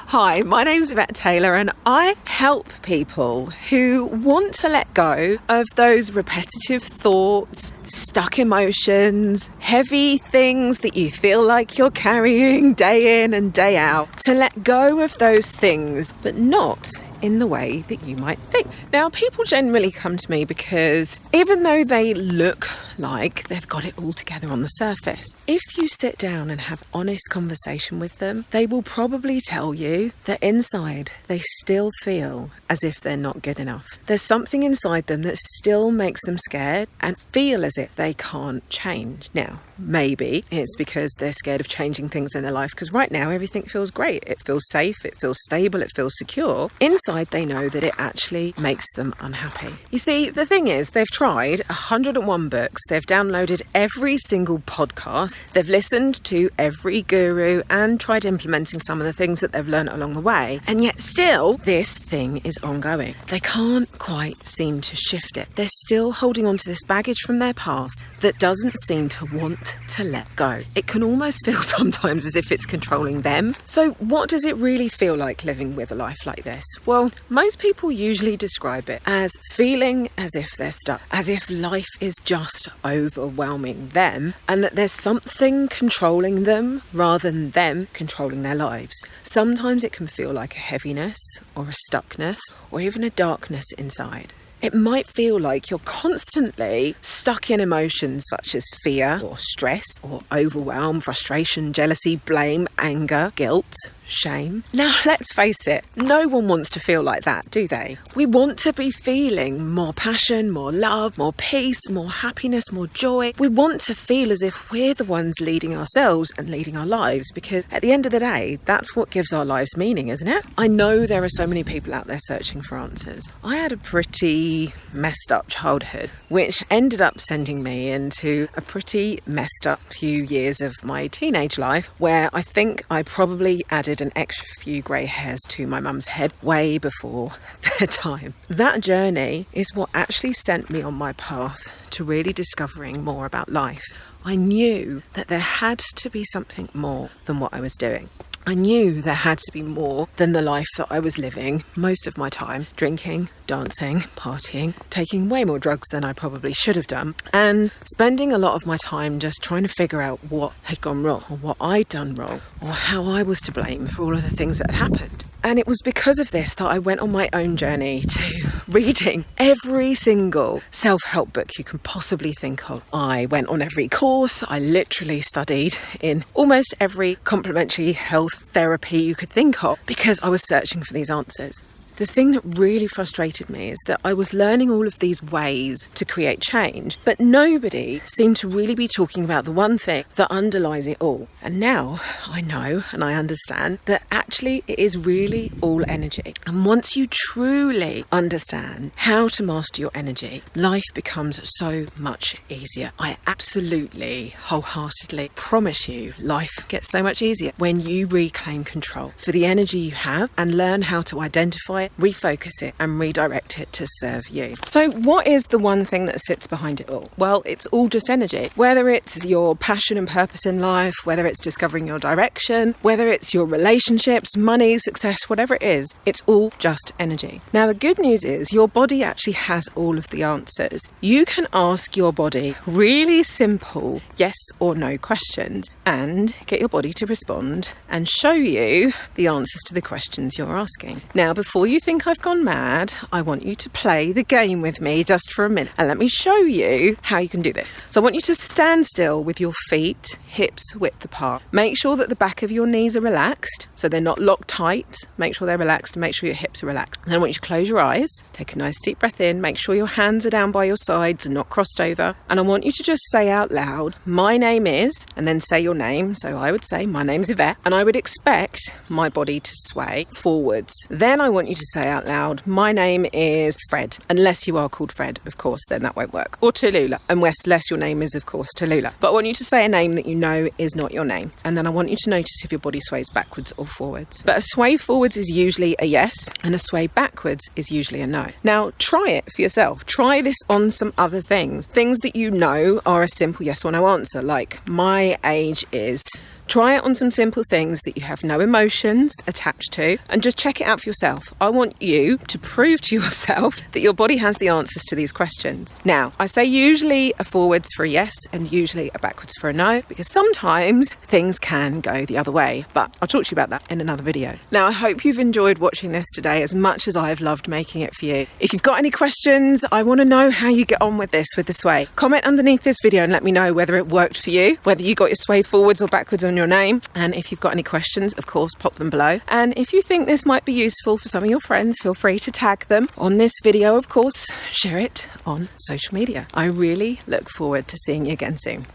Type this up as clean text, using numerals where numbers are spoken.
Hi, my name's Yvette Taylor and I help people who want to let go of those repetitive thoughts, stuck emotions, heavy things that you feel like you're carrying day in and day out, to let go of those things, but not in the way that you might think. Now, people generally come to me because even though they look like they've got it all together on the surface, if you sit down and have honest conversation with them, they will probably tell you that inside they still feel as if they're not good enough. There's something inside them that still makes them scared and feel as if they can't change. Now, maybe it's because they're scared of changing things in their life, because right now everything feels great. It feels safe, it feels stable, it feels secure. Inside they know that it actually makes them unhappy. You see, the thing is, they've tried 101 books, they've downloaded every single podcast, they've listened to every guru and tried implementing some of the things that they've learned along the way, and yet still this thing is ongoing. They can't quite seem to shift it. They're still holding on to this baggage from their past that doesn't seem to want to let go. It can almost feel sometimes as if it's controlling them. So what does it really feel like living with a life like this? Well, most people usually describe it as feeling as if they're stuck, as if life is just overwhelming them and that there's something controlling them rather than them controlling their lives. Sometimes it can feel like a heaviness or a stuckness or even a darkness inside. It might feel like you're constantly stuck in emotions such as fear or stress or overwhelm, frustration, jealousy, blame, anger, guilt, shame. Now, let's face it, no one wants to feel like that, do they? We want to be feeling more passion, more love, more peace, more happiness, more joy. We want to feel as if we're the ones leading ourselves and leading our lives, because at the end of the day, that's what gives our lives meaning, isn't it? I know there are so many people out there searching for answers. I had a pretty messed up childhood, which ended up sending me into a pretty messed up few years of my teenage life, where I think I probably added an extra few grey hairs to my mum's head way before their time. That journey is what actually sent me on my path to really discovering more about life. I knew that there had to be something more than what I was doing. I knew there had to be more than the life that I was living most of my time, drinking, dancing, partying, taking way more drugs than I probably should have done, and spending a lot of my time just trying to figure out what had gone wrong or what I'd done wrong or how I was to blame for all of the things that had happened. And it was because of this that I went on my own journey to reading every single self-help book you can possibly think of. I went on every course. I literally studied in almost every complementary health therapy you could think of because I was searching for these answers. The thing that really frustrated me is that I was learning all of these ways to create change, but nobody seemed to really be talking about the one thing that underlies it all. And now I know and I understand that actually it is really all energy. And once you truly understand how to master your energy, life becomes so much easier. I absolutely, wholeheartedly promise you, life gets so much easier when you reclaim control for the energy you have and learn how to identify it, refocus it and redirect it to serve you. So what is the one thing that sits behind it all? Well, it's all just energy. Whether it's your passion and purpose in life, whether it's discovering your direction, whether it's your relationships, money, success, whatever it is, it's all just energy. Now, the good news is your body actually has all of the answers. You can ask your body really simple yes or no questions and get your body to respond and show you the answers to the questions you're asking. Now, before you think I've gone mad, I want you to play the game with me just for a minute and let me show you how you can do this. So I want you to stand still with your feet hips width apart. Make sure that the back of your knees are relaxed, so they're not locked tight. Make sure they're relaxed and make sure your hips are relaxed. And then I want you to close your eyes, take a nice deep breath in, make sure your hands are down by your sides and not crossed over. And I want you to just say out loud, my name is, and then say your name. So I would say, my name's Yvette, and I would expect my body to sway forwards. Then I want you to say out loud, my name is Fred, unless you are called Fred, of course, then that won't work. Or Tallulah, unless your name is, of course, Tallulah. But I want you to say a name that you know is not your name. And then I want you to notice if your body sways backwards or forwards. But a sway forwards is usually a yes, and a sway backwards is usually a no. Now, try it for yourself. Try this on some other things. Things that you know are a simple yes or no answer, like my age is Try it on some simple things that you have no emotions attached to, and just check it out for yourself. I want you to prove to yourself that your body has the answers to these questions. Now, I say usually a forwards for a yes and usually a backwards for a no, because sometimes things can go the other way, but I'll talk to you about that in another video. Now, I hope you've enjoyed watching this today as much as I've loved making it for you. If you've got any questions, I want to know how you get on with this, with the sway. Comment underneath this video and let me know whether it worked for you, whether you got your sway forwards or backwards on your name. And if you've got any questions, of course, pop them below. And if you think this might be useful for some of your friends, feel free to tag them on this video. Of course, share it on social media. I really look forward to seeing you again soon.